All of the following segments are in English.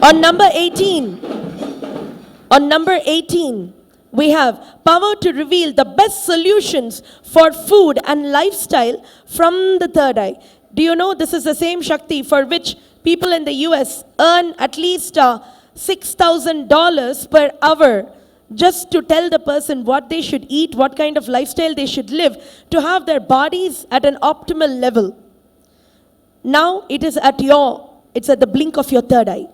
On number 18, we have power to reveal the best solutions for food and lifestyle from the third eye. Do you know this is the same Shakti for which people in the US earn at least $6,000 per hour just to tell the person what they should eat, what kind of lifestyle they should live, to have their bodies at an optimal level. Now it's at the blink of your third eye.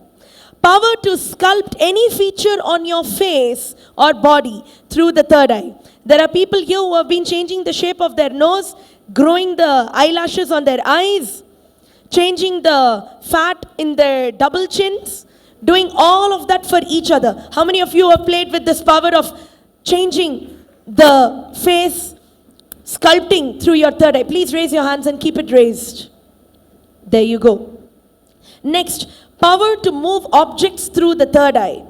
Power to sculpt any feature on your face or body through the third eye. There are people here who have been changing the shape of their nose, growing the eyelashes on their eyes, changing the fat in their double chins, doing all of that for each other. How many of you have played with this power of changing the face, sculpting through your third eye? Please raise your hands and keep it raised. There you go. Next, power to move objects through the third eye.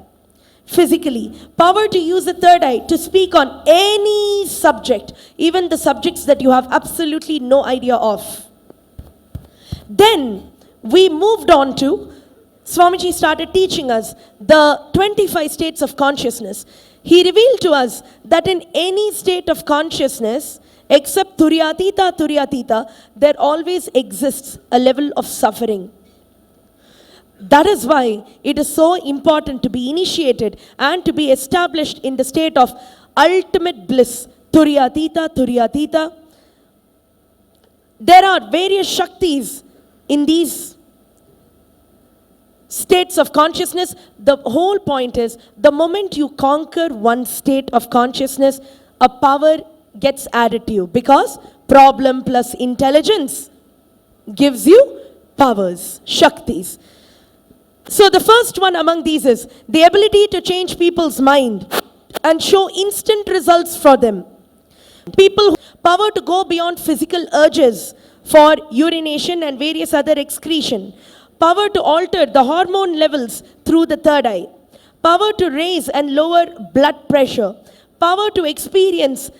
Physically, power to use the third eye to speak on any subject, even the subjects that you have absolutely no idea of. Then we moved on to, Swamiji started teaching us the 25 states of consciousness. He revealed to us that in any state of consciousness, except Turyatita, there always exists a level of suffering. That is why it is so important to be initiated and to be established in the state of ultimate bliss. Turyatita. There are various Shaktis in these states of consciousness. The whole point is, the moment you conquer one state of consciousness, a power gets added to you, because problem plus intelligence gives you powers, Shaktis. So the first one among these is the ability to change people's mind and show instant results for them. People, power to go beyond physical urges for urination and various other excretion. Power to alter the hormone levels through the third eye. Power to raise and lower blood pressure. Power to experience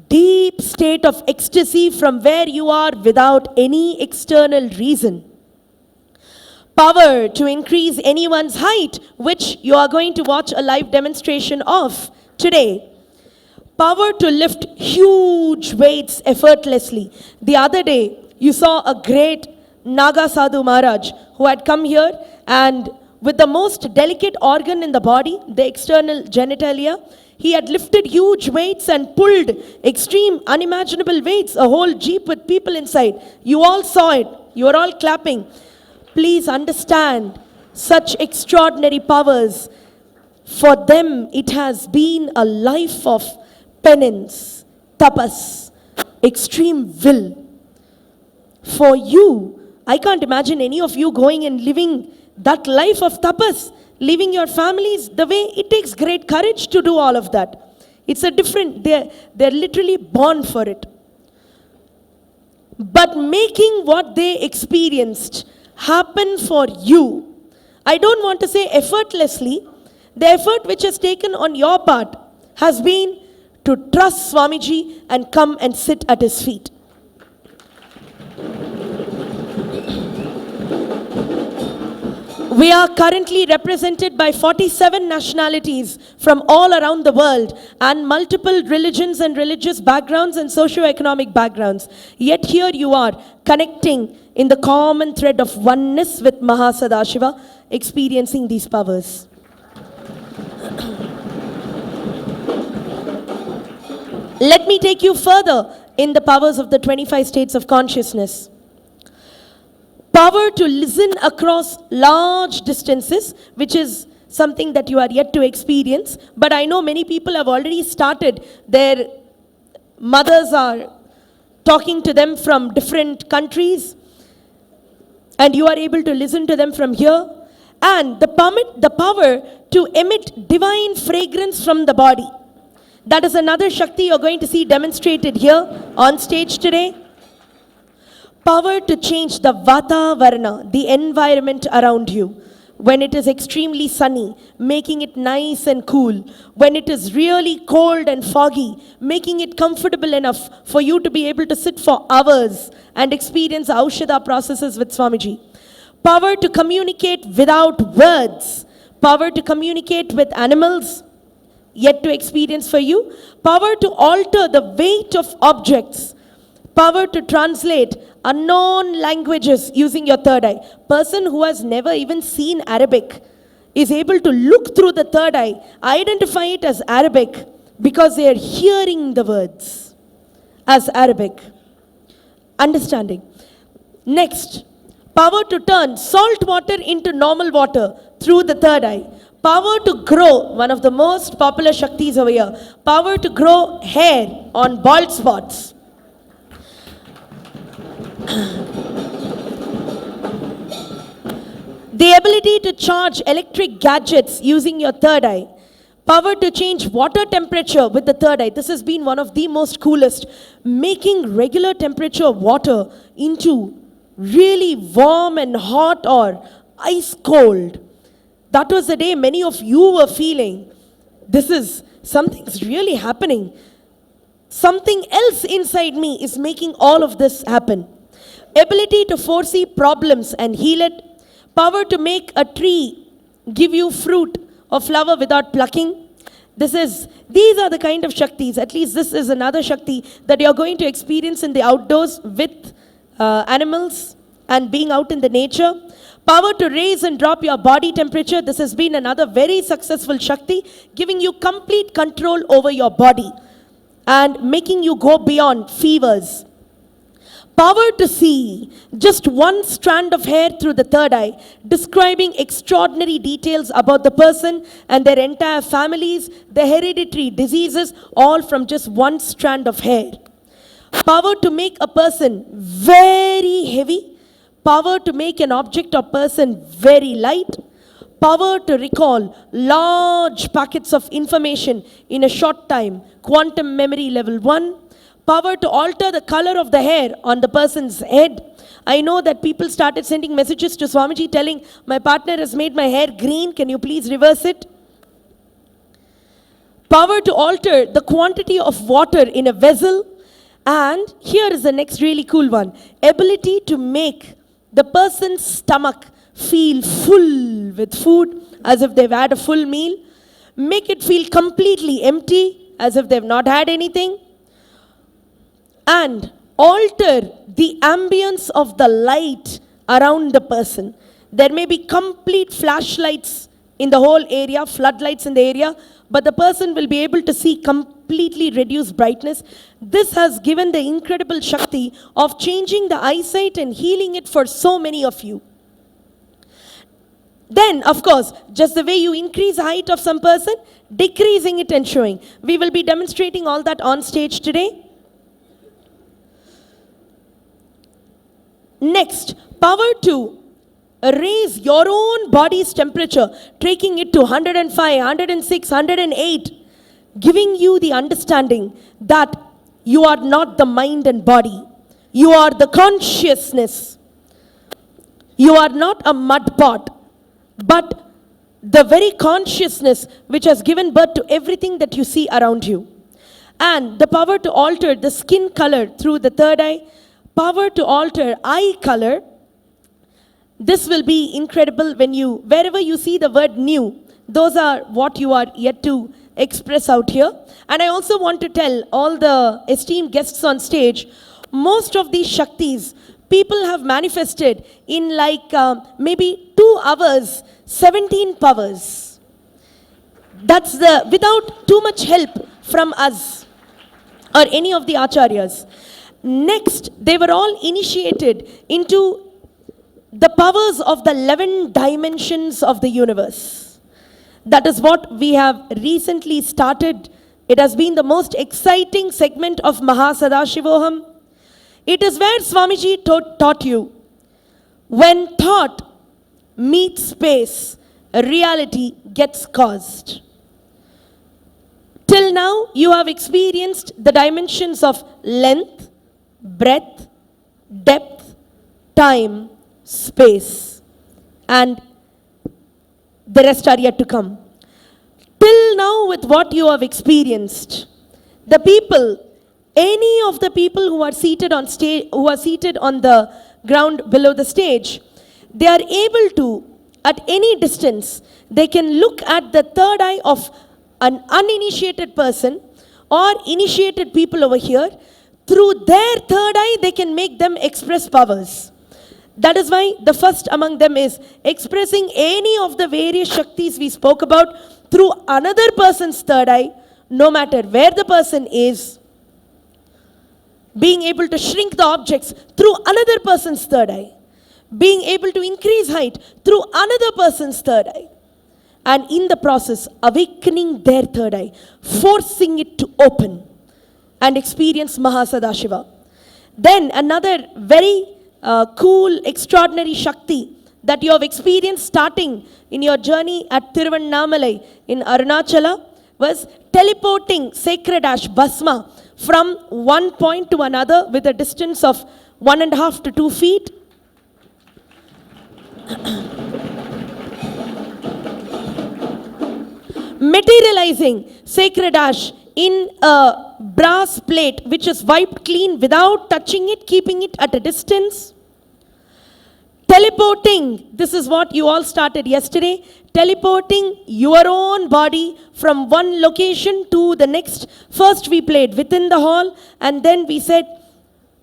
deep state of ecstasy from where you are without any external reason. Power to increase anyone's height, which you are going to watch a live demonstration of today. Power to lift huge weights effortlessly. The other day, you saw a great Naga Sadhu Maharaj who had come here, and with the most delicate organ in the body, the external genitalia, he had lifted huge weights and pulled extreme, unimaginable weights, a whole jeep with people inside. You all saw it. You were all clapping. Please understand, such extraordinary powers, for them it has been a life of penance, tapas, extreme will. For you, I can't imagine any of you going and living that life of tapas, leaving your families the way. It takes great courage to do all of that. It's a different, they're literally born for it. But making what they experienced happen for you, I don't want to say effortlessly. The effort which is taken on your part has been to trust Swamiji and come and sit at his feet. We are currently represented by 47 nationalities from all around the world and multiple religions and religious backgrounds and socio-economic backgrounds. Yet here you are, connecting in the common thread of oneness with Mahasadashiva, experiencing these powers. Let me take you further in the powers of the 25 states of consciousness. Power to listen across large distances, which is something that you are yet to experience. But I know many people have already started. Their mothers are talking to them from different countries, and you are able to listen to them from here. And the power to emit divine fragrance from the body. That is another Shakti you're going to see demonstrated here on stage today. Power to change the Vatavarana, the environment around you. When it is extremely sunny, making it nice and cool. When it is really cold and foggy, making it comfortable enough for you to be able to sit for hours and experience Aushadha processes with Swamiji. power to communicate without words, power to communicate with animals, yet to experience for you, power to alter the weight of objects, power to translate unknown languages using your third eye. Person who has never even seen Arabic is able to look through the third eye, identify it as Arabic because they are hearing the words as Arabic. Understanding. Next, power to turn salt water into normal water through the third eye. Power to grow, one of the most popular Shaktis over here, power to grow hair on bald spots. The ability to charge electric gadgets using your third eye. Power to change water temperature with the third eye. This has been one of the most coolest. Making regular temperature water into really warm and hot or ice cold. That was the day many of you were feeling, something's really happening. Something else inside me is making all of this happen. Ability to foresee problems and heal it. Power to make a tree give you fruit or flower without plucking. These are the kind of Shaktis, at least this is another Shakti that you're going to experience in the outdoors with animals and being out in the nature. Power to raise and drop your body temperature. This has been another very successful Shakti, giving you complete control over your body and making you go beyond fevers. Power to see just one strand of hair through the third eye, describing extraordinary details about the person and their entire families, the hereditary diseases, all from just one strand of hair. Power to make a person very heavy. Power to make an object or person very light. Power to recall large packets of information in a short time. Quantum memory level 1. Power to alter the color of the hair on the person's head. I know that people started sending messages to Swamiji telling, my partner has made my hair green, can you please reverse it? Power to alter the quantity of water in a vessel. And here is the next really cool one. Ability to make the person's stomach feel full with food as if they've had a full meal. Make it feel completely empty as if they've not had anything. And alter the ambience of the light around the person. There may be complete flashlights in the whole area, floodlights in the area, but the person will be able to see completely reduced brightness. This has given the incredible Shakti of changing the eyesight and healing it for so many of you. Then, of course, just the way you increase the height of some person, decreasing it and showing. We will be demonstrating all that on stage today. Next, power to raise your own body's temperature, taking it to 105, 106, 108, giving you the understanding that you are not the mind and body. You are the consciousness. You are not a mud pot, but the very consciousness which has given birth to everything that you see around you. And the power to alter the skin color through the third eye, power to alter eye color. This will be incredible wherever you see the word new, those are what you are yet to express out here. And I also want to tell all the esteemed guests on stage, most of these Shaktis, people have manifested in maybe 2 hours, 17 powers. That's without too much help from us or any of the acharyas. Next, they were all initiated into the powers of the 11 dimensions of the universe. That is what we have recently started. It has been the most exciting segment of Mahasadashivoham. It is where Swamiji taught you. When thought meets space, reality gets caused. Till now, you have experienced the dimensions of length, breadth, depth, time, space, and the rest are yet to come. Till now, with what you have experienced, any of the people who are seated on stage, who are seated on the ground below the stage, they are able to, at any distance, they can look at the third eye of an uninitiated person or initiated people over here. Through their third eye, they can make them express powers. That is why the first among them is expressing any of the various Shaktis we spoke about through another person's third eye, no matter where the person is. Being able to shrink the objects through another person's third eye. Being able to increase height through another person's third eye. And in the process, awakening their third eye, forcing it to open and experience Mahasadashiva. Then another very cool, extraordinary Shakti that you have experienced starting in your journey at Tiruvannamalai in Arunachala was teleporting sacred ash, Bhasma, from one point to another with a distance of 1.5 to 2 feet. Materializing sacred ash in a brass plate which is wiped clean without touching it, keeping it at a distance. Teleporting, this is what you all started yesterday, teleporting your own body from one location to the next. First we played within the hall, and then we said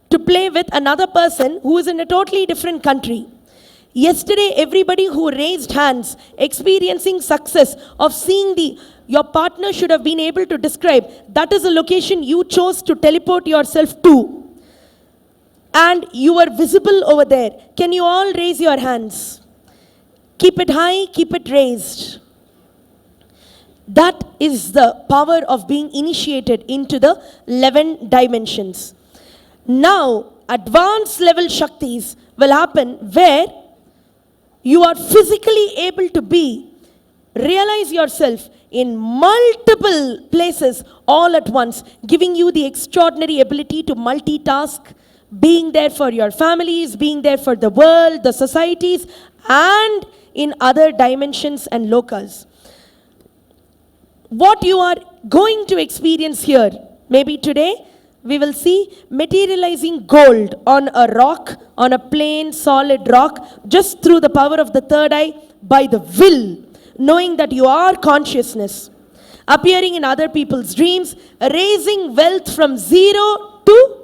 to play with another person who is in a totally different country. Yesterday, everybody who raised hands, experiencing success of seeing your partner should have been able to describe, that is a location you chose to teleport yourself to. And you were visible over there. Can you all raise your hands? Keep it high, keep it raised. That is the power of being initiated into the 11 dimensions. Now, advanced level Shaktis will happen where you are physically able to realize yourself in multiple places all at once, giving you the extraordinary ability to multitask, being there for your families, being there for the world, the societies, and in other dimensions and locals. What you are going to experience here, maybe today, we will see materializing gold on a rock, on a plain, solid rock, just through the power of the third eye, by the will, knowing that you are consciousness. Appearing in other people's dreams, raising wealth from zero to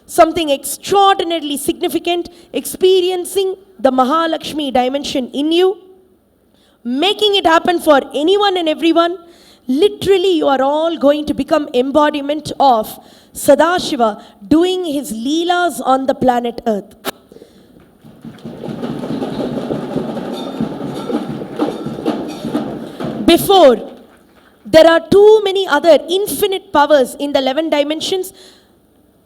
something extraordinarily significant, experiencing the Mahalakshmi dimension in you, making it happen for anyone and everyone. Literally, you are all going to become embodiment of Sadashiva doing his leelas on the planet Earth. Before, there are too many other infinite powers in the 11 dimensions.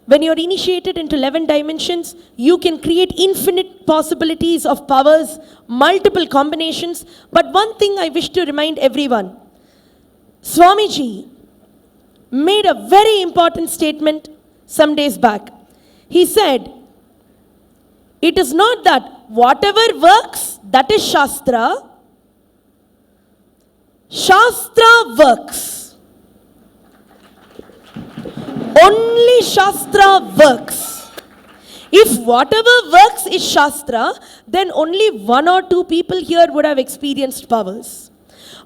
When you're initiated into 11 dimensions, you can create infinite possibilities of powers, multiple combinations. But one thing I wish to remind everyone, Swamiji made a very important statement some days back. He said, it is not that whatever works, that is Shastra. Shastra works. Only Shastra works. If whatever works is Shastra, then only 1 or 2 people here would have experienced powers.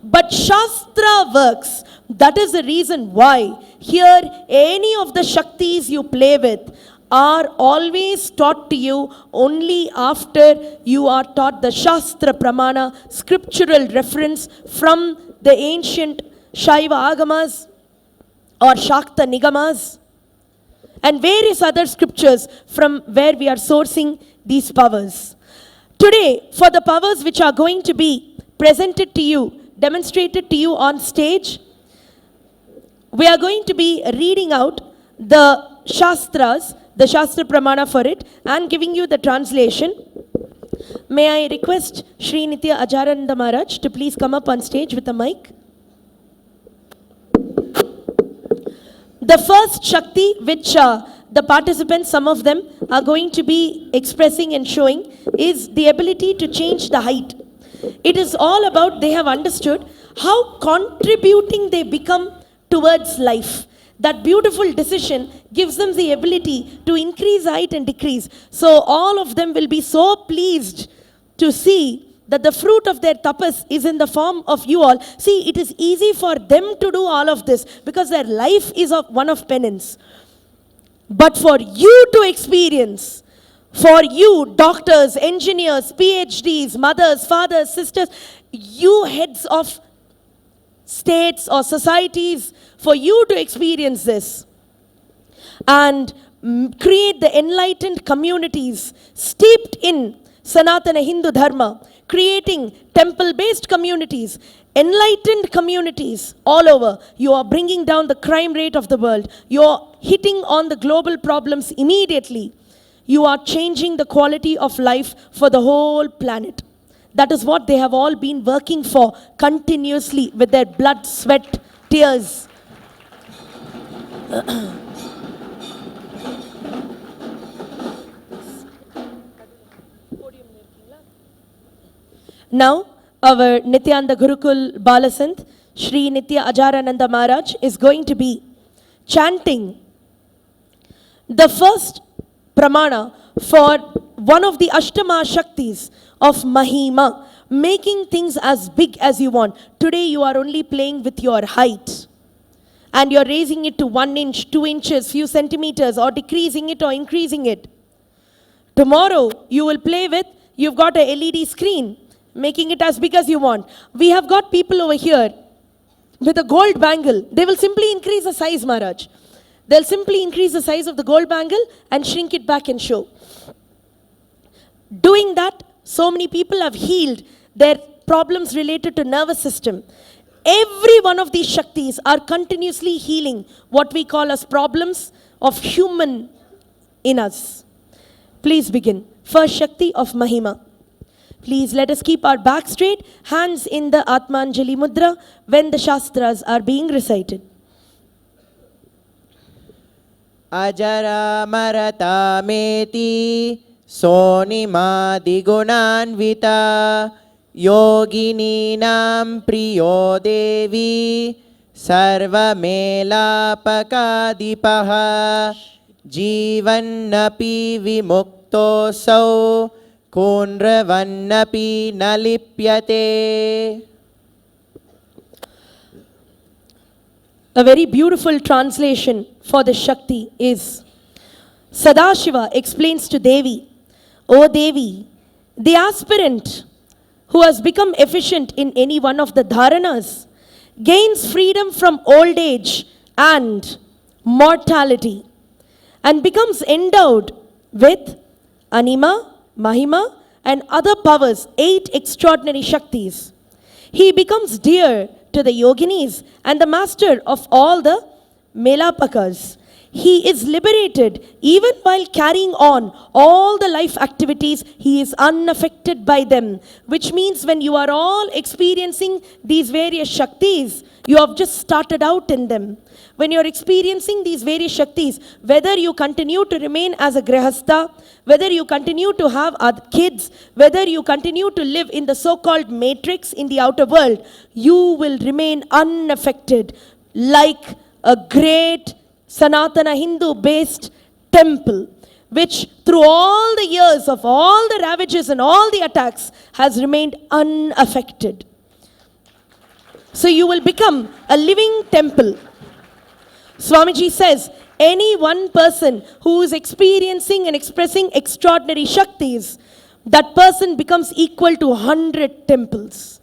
But Shastra works. That is the reason why here any of the Shaktis you play with are always taught to you only after you are taught the Shastra Pramana, scriptural reference from the ancient Shaiva Agamas or Shakta Nigamas and various other scriptures from where we are sourcing these powers. Today, for the powers which are going to be presented to you, demonstrated to you on stage, we are going to be reading out the Shastras, the Shastra Pramana for it, and giving you the translation. May I request Sri Nithya Ajarananda Maharaj to please come up on stage with a mic. The first Shakti which the participants, some of them, are going to be expressing and showing is the ability to change the height. It is all about they have understood how contributing they become towards life. That beautiful decision gives them the ability to increase height and decrease. So all of them will be so pleased to see that the fruit of their tapas is in the form of you all. See, it is easy for them to do all of this because their life is one of penance. But for you to experience, for you, doctors, engineers, PhDs, mothers, fathers, sisters, you heads of states or societies, for you to experience this and create the enlightened communities steeped in Sanatana Hindu Dharma, creating temple-based communities, enlightened communities all over. You are bringing down the crime rate of the world. You are hitting on the global problems immediately. You are changing the quality of life for the whole planet. That is what they have all been working for continuously with their blood, sweat, tears. Now, our Nithyananda Gurukul Balasant, Shri Nitya Ajarananda Maharaj, is going to be chanting the first pramana for one of the Ashtama Shaktis of Mahima, making things as big as you want. Today you are only playing with your height and you're raising it to 1 inch, 2 inches, few centimeters, or decreasing it or increasing it. Tomorrow you will play with, you've got a LED screen, making it as big as you want. We have got people over here with a gold bangle. They will simply increase the size, Maharaj. They'll simply increase the size of the gold bangle and shrink it back and show. Doing that, so many people have healed their problems related to nervous system. Every one of these Shaktis are continuously healing what we call as problems of human in us. Please begin. First Shakti of Mahima. Please let us keep our back straight, hands in the Atmanjali Mudra when the Shastras are being recited. Ajara marata meti sonima digunanvita yogininam priyo devi sarvamela-pakadipaha jivannapi vimukto-sau kunravannapi nalipyate. A very beautiful translation for the Shakti is, Sadashiva explains to Devi, O Devi, the aspirant who has become efficient in any one of the dharanas gains freedom from old age and mortality and becomes endowed with Anima, Mahima and other powers, 8 extraordinary Shaktis. He becomes dear to the yoginis and the master of all the Melapakas. He is liberated even while carrying on all the life activities. He is unaffected by them, which means when you are all experiencing these various Shaktis, you have just started out in them. When you are experiencing these various Shaktis, whether you continue to remain as a Grihastha, whether you continue to have kids, whether you continue to live in the so-called matrix in the outer world, you will remain unaffected like a great Sanatana Hindu-based temple, which through all the years of all the ravages and all the attacks has remained unaffected. So you will become a living temple. Swamiji says, any one person who is experiencing and expressing extraordinary Shaktis, that person becomes equal to 100 temples.